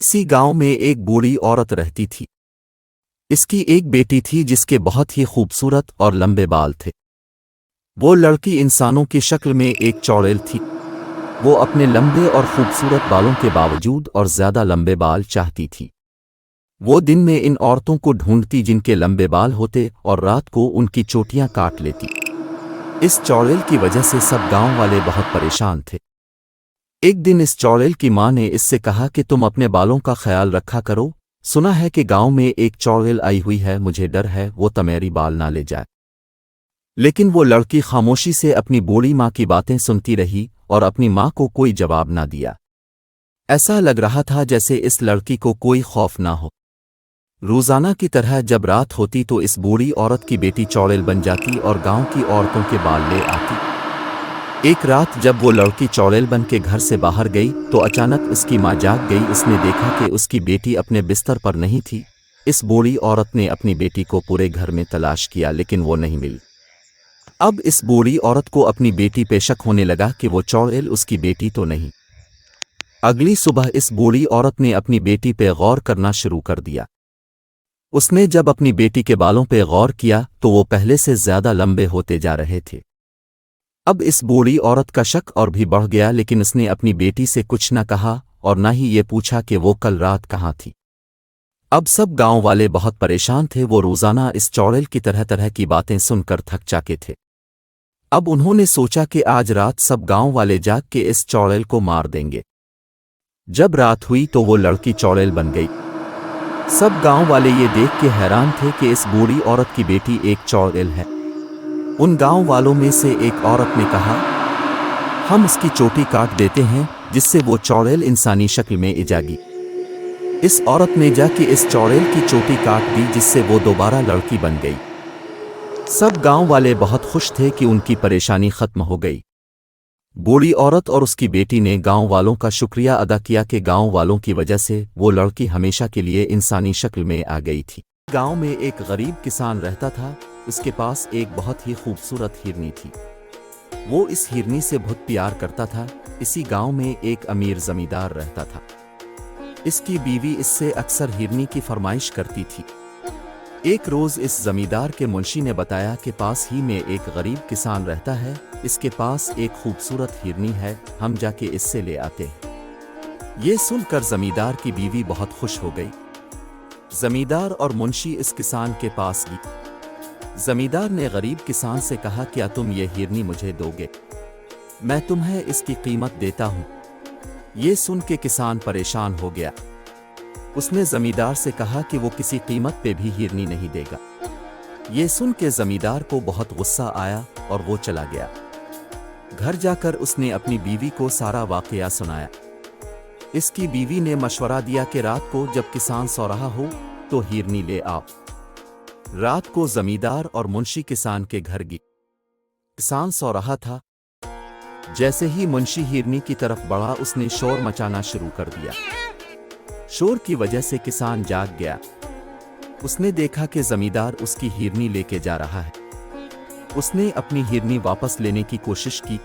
इसी गांव में एक बूढ़ी औरत रहती थी। इसकी एक बेटी थी जिसके बहुत ही खूबसूरत और लंबे बाल थे। वो लड़की इंसानों की शक्ल में एक चौड़ेल थी। वो अपने लंबे और खूबसूरत बालों के बावजूद और ज्यादा लंबे बाल चाहती थी। वो दिन में इन औरतों को ढूंढती जिनके लंबे बाल होते और रात को उनकी चोटियां काट लेती। इस चौड़ेल की वजह से सब गांव वाले बहुत परेशान थे। एक दिन इस चौड़ेल की मां ने इससे कहा कि तुम अपने बालों का ख्याल रखा करो। सुना है कि गांव में एक चौड़ेल आई हुई है, मुझे डर है वो तुम्हारी बाल ना ले जाए। लेकिन वो लड़की खामोशी से अपनी बूढ़ी माँ की बातें सुनती रही और अपनी माँ को कोई जवाब ना दिया। ऐसा लग रहा था जैसे इस लड़की को कोई खौफ ना हो। रोजाना की तरह जब रात होती तो इस बूढ़ी औरत की बेटी चौड़ेल बन जाती और गांव की औरतों के बाल ले आती। एक रात जब वो लड़की चौड़ेल बन के घर से बाहर गई तो अचानक उसकी माँ जाग गई। उसने देखा कि उसकी बेटी अपने बिस्तर पर नहीं थी। इस बूढ़ी औरत ने अपनी बेटी को पूरे घर में तलाश किया लेकिन वो नहीं मिली। अब इस बूढ़ी औरत को अपनी बेटी पे शक होने लगा कि वो चौड़ेल उसकी बेटी तो नहीं। अगली सुबह इस बूढ़ी औरत ने अपनी बेटी पे गौर करना शुरू कर दिया। उसने जब अपनी बेटी के बालों पे गौर किया तो वो पहले से ज्यादा लंबे होते जा रहे थे। अब इस बूढ़ी औरत का शक और भी बढ़ गया, लेकिन उसने अपनी बेटी से कुछ न कहा और न ही ये पूछा कि वो कल रात कहाँ थी। अब सब गांव वाले बहुत परेशान थे। वो रोजाना इस चौड़ेल की तरह तरह की बातें सुनकर थक चाके थे। अब उन्होंने सोचा कि आज रात सब गांव वाले जाग के इस चौड़ेल को मार देंगे। जब रात हुई तो वो लड़की चौड़ेल बन गई। सब गांव वाले ये देख के हैरान थे कि इस बूढ़ी औरत की बेटी एक चौड़ेल है। उन गांव वालों में से एक औरत ने कहा, हम उसकी चोटी काट देते हैं जिससे वो चौड़ेल इंसानी शक्ल में आ जाएगी। इस औरत ने जाके इस चौड़ेल की चोटी काट दी जिससे वो दोबारा लड़की बन गई। सब गांव वाले बहुत खुश थे कि उनकी परेशानी खत्म हो गई। बूढ़ी औरत और उसकी बेटी ने गांव वालों का शुक्रिया अदा किया कि गांव वालों की वजह से वो लड़की हमेशा के लिए इंसानी शक्ल में आ गई थी। गांव में एक गरीब किसान रहता था। उसके पास एक बहुत ही खूबसूरत हिरनी थी। वो इस हिरनी से बहुत प्यार करता था। इसी गांव में एक अमीर जमींदार रहता था। इसकी बीवी इससे अक्सर हिरनी की फरमाइश करती थी। एक रोज इस जमींदार के मुंशी ने बताया कि पास ही में एक गरीब किसान रहता है, इसके पास एक खूबसूरत हिरनी है, हम जाके इससे ले आते हैं। ये सुनकर जमींदार की बीवी बहुत खुश हो गई। जमींदार और मुंशी इस किसान के पास गए। जमींदार ने गरीब किसान से कहा, क्या तुम ये हिरनी मुझे दोगे? मैं तुम्हें इसकी कीमत देता हूं। ये सुन के किसान परेशान हो गया। उसने जमींदार से कहा कि वो किसी कीमत पे भी हिरनी नहीं देगा। ये सुन के जमींदार को बहुत गुस्सा आया और वो चला गया। घर जाकर उसने अपनी बीवी को सारा वाकया सुनाया। इसकी बीवी ने मशवरा दिया कि रात को जब किसान सो रहा हो तो हिरनी ले आओ। रात को जमींदार और मुंशी किसान के घर गए। किसान सो रहा था। जैसे ही मुंशी हिरनी की तरफ बढ़ा उसने शोर मचाना शुरू कर दिया। शोर की वजह से किसान जाग गया। उसने देखा कि जमींदार उसकी हिरनी लेके जा रहा है। उसने अपनी हिरनी वापस लेने की कोशिश की,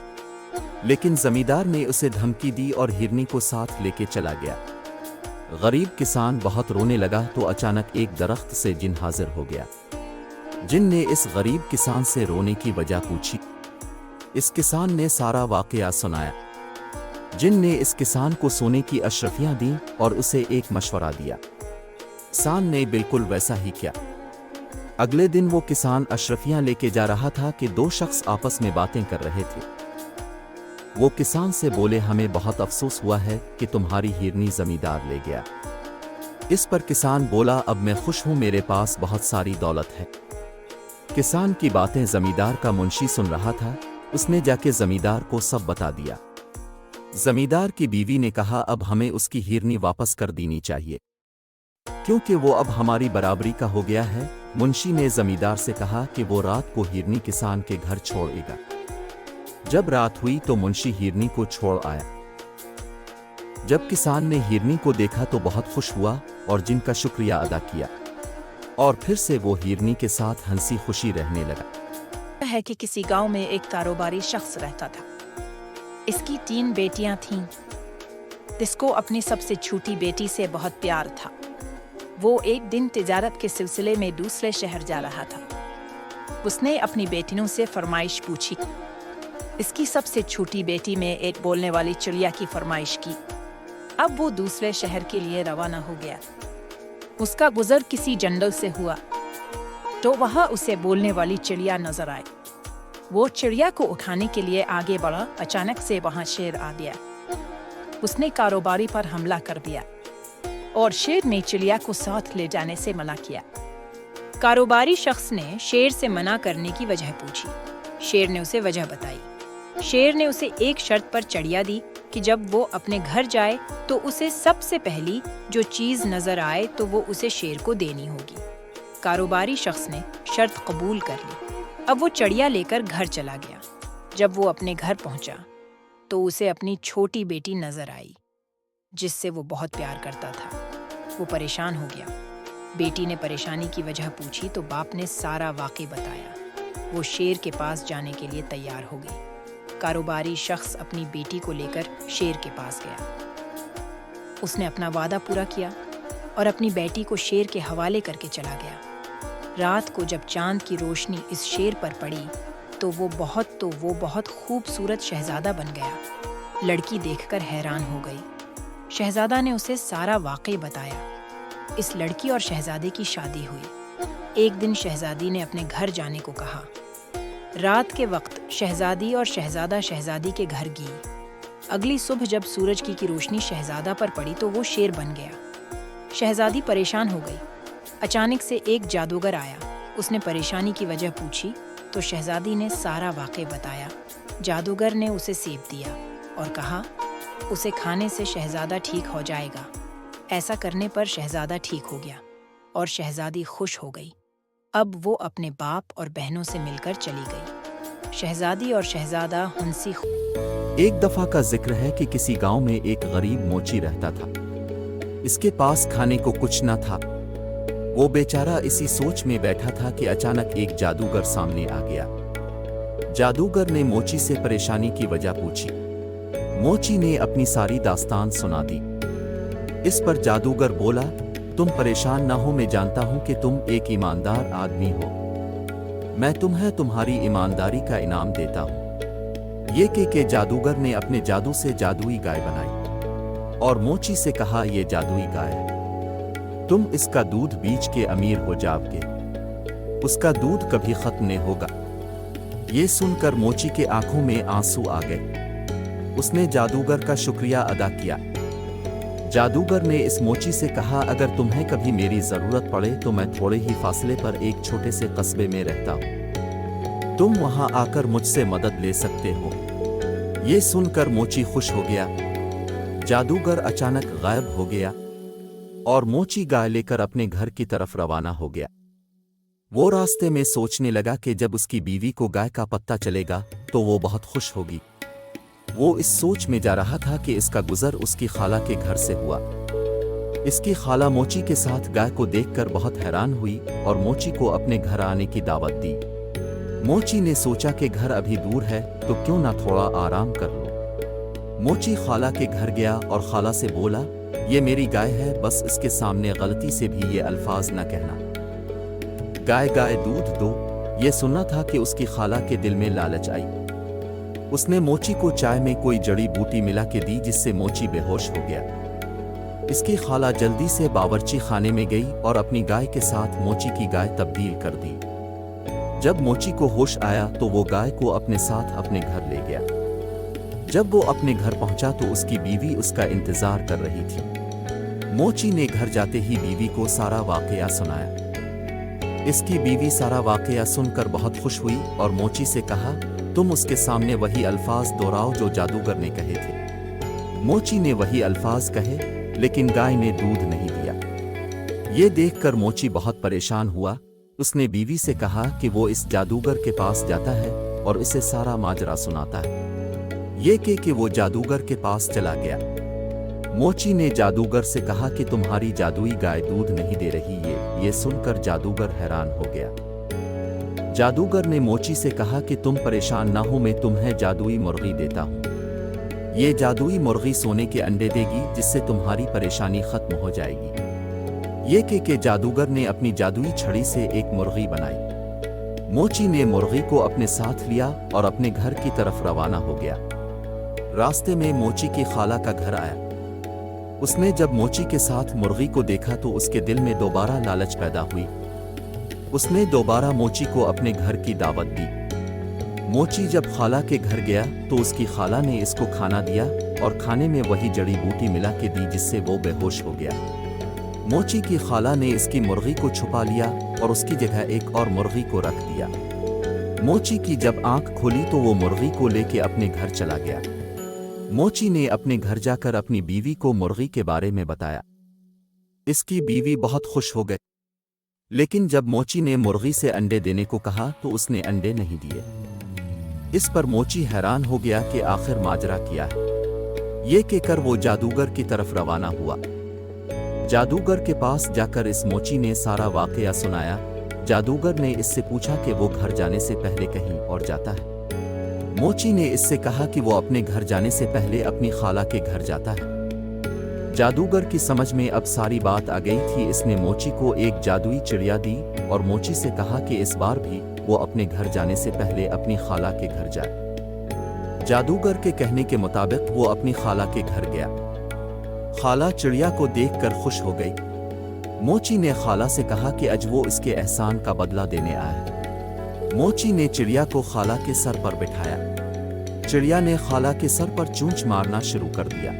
लेकिन जमींदार ने उसे धमकी दी और हिरनी को साथ लेके चला गया। गरीब किसान बहुत रोने लगा तो अचानक एक दरख्त से जिन हाजिर हो गया। जिन ने इस गरीब किसान से रोने की वजह पूछी। इस किसान ने सारा वाकया सुनाया। जिन ने इस किसान को सोने की अशरफियां दी और उसे एक मशवरा दिया। किसान ने बिल्कुल वैसा ही किया। अगले दिन वो किसान अशरफियां लेके जा रहा था कि दो शख्स आपस में बातें कर रहे थे। वो किसान से बोले, हमें बहुत अफसोस हुआ है कि तुम्हारी हिरनी जमींदार ले गया। इस पर किसान बोला, अब मैं खुश हूं, मेरे पास बहुत सारी दौलत है। किसान की बातें जमींदार का मुंशी सुन रहा था। उसने जाके जमींदार को सब बता दिया। जमींदार की बीवी ने कहा, अब हमें उसकी हिरनी वापस कर देनी चाहिए क्योंकि वो अब हमारी बराबरी का हो गया है। मुंशी ने जमींदार से कहा कि वो रात को हिरनी किसान के घर छोड़ेगा। जब रात हुई तो मुंशी हिरनी को छोड़ आया। जब किसान ने हिरनी को देखा तो बहुत खुश हुआ और जिनका शुक्रिया अदा किया और फिर से वो हिरनी के साथ हंसी खुशी रहने लगा। है कि किसी गांव में एक कारोबारी शख्स रहता था। इसकी 3 बेटियां थीं। जिसको अपनी सबसे छोटी बेटी से बहुत प्यार था। वो एक दिन तिजारत के सिलसिले में दूसरे शहर जा रहा था। उसने अपनी बेटियों से फरमाइश पूछी। इसकी सबसे छोटी बेटी में एक बोलने वाली चिड़िया की फरमाइश की। अब वो दूसरे शहर के लिए रवाना हो गया। उसका गुजर किसी जंगल से हुआ तो वहाँ उसे बोलने वाली चिड़िया नजर आई। वो चिड़िया को उठाने के लिए आगे बढ़ा। अचानक से वहाँ शेर आ गया। उसने कारोबारी पर हमला कर दिया और शेर ने चिड़िया को साथ ले जाने से मना किया। कारोबारी शख्स ने शेर से मना करने की वजह पूछी। शेर ने उसे वजह बताई। शेर ने उसे एक शर्त पर चिड़िया दी कि जब वो अपने घर जाए तो उसे सबसे पहली जो चीज नजर आए तो वो उसे शेर को देनी होगी। कारोबारी शख्स ने शर्त कबूल कर ली। अब वो चिड़िया लेकर घर चला गया। जब वो अपने घर पहुंचा तो उसे अपनी छोटी बेटी नजर आई जिससे वो बहुत प्यार करता था। वो परेशान हो गया। बेटी ने परेशानी की वजह पूछी तो बाप ने सारा वाक़ई बताया। वो शेर के पास जाने के लिए तैयार हो गई। कारोबारी शख्स अपनी बेटी को लेकर शेर के पास गया। उसने अपना वादा पूरा किया और अपनी बेटी को शेर के हवाले करके चला गया। रात को जब चांद की रोशनी इस शेर पर पड़ी तो वो बहुत खूबसूरत शहजादा बन गया। लड़की देखकर हैरान हो गई। शहजादा ने उसे सारा वाक़ई बताया। इस लड़की और शहजादे की शादी हुई। एक दिन शहजादी ने अपने घर जाने को कहा। रात के वक्त शहजादी और शहजादा शहजादी के घर गई। अगली सुबह जब सूरज की रोशनी शहजादा पर पड़ी तो वो शेर बन गया। शहजादी परेशान हो गई। अचानक से एक जादूगर आया। उसने परेशानी की वजह पूछी तो शहजादी ने सारा वाक़ई बताया। जादूगर ने उसे सेब दिया और कहा उसे खाने से शहजादा ठीक हो जाएगा। ऐसा करने पर शहजादा ठीक हो गया और शहजादी खुश हो गई। अब वो अपने बाप और बहनों से मिलकर चली गई। शहजादी और शहजादा हंसी। एक दफा का जिक्र है कि किसी गांव में एक गरीब मोची रहता था। इसके पास खाने को कुछ न था। वो बेचारा इसी सोच में बैठा था कि अचानक एक जादूगर सामने आ गया। जादूगर ने मोची से परेशानी की वजह पूछी। मोची ने अपनी सारी दास्तान सुना दी। इस पर जादूगर बोला, तुम परेशान ना हो, मैं जानता हूं कि तुम एक ईमानदार आदमी हो। मैं तुम्हें तुम्हारी ईमानदारी का इनाम देता हूं। ये के जादूगर ने अपने जादू से जादुई गाय बनाई और मोची से कहा, ये जादुई गाय है, तुम इसका दूध बीच के अमीर हो जाओगे। उसका दूध कभी खत्म नहीं होगा। ये सुनकर मोची के आंखों में आंसू आ गए। उसने जादूगर का शुक्रिया अदा किया। जादूगर ने इस मोची से कहा, अगर तुम्हें कभी मेरी जरूरत पड़े तो मैं थोड़े ही फासले पर एक छोटे से कस्बे में रहता हूं। तुम वहां आकर मुझसे मदद ले सकते हो। ये सुनकर मोची खुश हो गया। जादूगर अचानक गायब हो गया और मोची गाय लेकर अपने घर की तरफ रवाना हो गया। वो रास्ते में सोचने लगा कि जब उसकी बीवी को गाय का पता चलेगा तो वो बहुत खुश होगी। वो इस सोच में जा रहा था कि इसका गुजर उसकी खाला के घर से हुआ। इसकी खाला मोची के साथ गाय को देखकर बहुत हैरान हुई और मोची को अपने घर आने की दावत दी। मोची ने सोचा कि घर अभी दूर है तो क्यों ना थोड़ा आराम कर लो। मोची खाला के घर गया और खाला से बोला, ये मेरी गाय है, बस इसके सामने गलती से भी ये अल्फाज न कहना। गाय गाय दूध दो। ये सुनना था कि उसकी खाला के दिल में लालच आई। उसने मोची को चाय में कोई जड़ी बूटी मिला के दी जिससे मोची बेहोश हो गया। इसकी खाला जल्दी से बावर्ची खाने में गई और अपनी गाय के साथ मोची की गाय तब्दील कर दी। जब मोची को होश आया तो वो गाय को अपने साथ अपने घर ले गया। जब वो अपने घर पहुंचा तो उसकी बीवी उसका इंतजार कर रही थी। मोची ने घर जाते ही बीवी को सारा वाकया सुनाया। इसकी बीवी सारा वाकया सुनकर बहुत खुश हुई और मोची से कहा, तुम उसके सामने वही अल्फाज दोहराओ जो जादूगर ने कहे थे। मोची ने वही अल्फाज कहे, लेकिन गाय ने दूध नहीं दिया। ये देखकर मोची बहुत परेशान हुआ। उसने बीवी से कहा कि वो इस जादूगर के पास जाता है और इसे सारा माजरा सुनाता है। ये कि वो जादूगर के पास चला गया। मोची ने जादूगर से कहा कि तुम्हारी जादुई गाय दूध नहीं दे रही। ये सुनकर जादूगर हैरान हो गया। जादूगर ने मोची से कहा कि तुम परेशान ना हो, मैं तुम्हें जादुई मुर्गी देता हूँ। یہ جادوئی مرغی سونے کے انڈے دے گی جس سے تمہاری پریشانی ختم ہو جائے گی۔ یہ کہ جادوگر نے اپنی جادوئی چھڑی سے ایک مرغی بنائی۔ موچی نے مرغی کو اپنے ساتھ لیا اور اپنے گھر کی طرف روانہ ہو گیا۔ راستے میں موچی کی خالہ کا گھر آیا۔ اس نے جب موچی کے ساتھ مرغی کو دیکھا تو اس کے دل میں دوبارہ لالچ پیدا ہوئی۔ اس نے دوبارہ موچی کو اپنے گھر کی دعوت دی۔ موچی جب خالہ کے گھر گیا تو اس کی خالہ نے اس کو کھانا دیا اور کھانے میں وہی جڑی بوٹی ملا کے دی جس سے وہ بے ہوش ہو گیا۔ موچی کی خالہ نے اس کی مرغی کو چھپا لیا اور اس کی جگہ ایک اور مرغی کو رکھ دیا۔ موچی کی جب آنکھ کھولی تو وہ مرغی کو لے کے اپنے گھر چلا گیا۔ موچی نے اپنے گھر جا کر اپنی بیوی کو مرغی کے بارے میں بتایا۔ اس کی بیوی بہت خوش ہو گئی، لیکن جب موچی نے مرغی سے انڈے دینے کو کہا تو اس نے انڈے نہیں دیے۔ اس پر موچی حیران ہو گیا کہ آخر ماجرا کیا ہے۔ یہ کہہ کر وہ جادوگر کی طرف روانہ ہوا۔ جادوگر کے پاس جا کر اس موچی نے سارا واقعہ سنایا۔ جادوگر نے اس سے پوچھا کہ وہ گھر جانے سے پہلے کہیں اور جاتا ہے۔ موچی نے اس سے کہا کہ وہ اپنے گھر جانے سے پہلے اپنی خالہ کے گھر جاتا ہے۔ جادوگر کی سمجھ میں اب ساری بات آ گئی تھی۔ اس نے موچی کو ایک جادوئی چڑیا دی اور موچی سے کہا کہ اس بار بھی وہ اپنے گھر جانے سے پہلے اپنی خالہ کے گھر جائے۔ جادوگر کے کہنے کے مطابق وہ اپنی خالہ کے گھر گیا۔ خالہ چڑیا کو دیکھ کر خوش ہو گئی۔ موچی نے خالہ سے کہا کہ آج وہ اس کے احسان کا بدلہ دینے آیا ہے۔ موچی نے چڑیا کو خالہ کے سر پر بٹھایا۔ چڑیا نے خالہ کے سر پر چونچ مارنا شروع کر دیا۔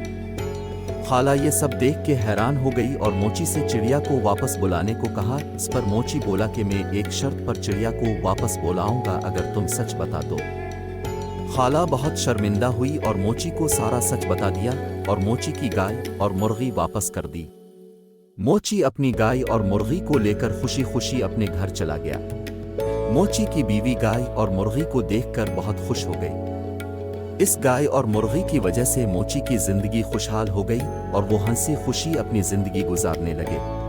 خالہ یہ سب دیکھ کے حیران ہو گئی اور موچی سے چڑیا کو واپس بلانے کو کہا۔ اس پر موچی بولا کہ میں ایک شرط پر چڑیا کو واپس بلاؤں گا اگر تم سچ بتا دو۔ خالہ بہت شرمندہ ہوئی اور موچی کو سارا سچ بتا دیا اور موچی کی گائے اور مرغی واپس کر دی۔ موچی اپنی گائے اور مرغی کو لے کر خوشی خوشی اپنے گھر چلا گیا۔ موچی کی بیوی گائے اور مرغی کو دیکھ کر بہت خوش ہو گئی۔ اس گائے اور مرغی کی وجہ سے موچی کی زندگی خوشحال ہو گئی اور وہ ہنسی خوشی اپنی زندگی گزارنے لگے۔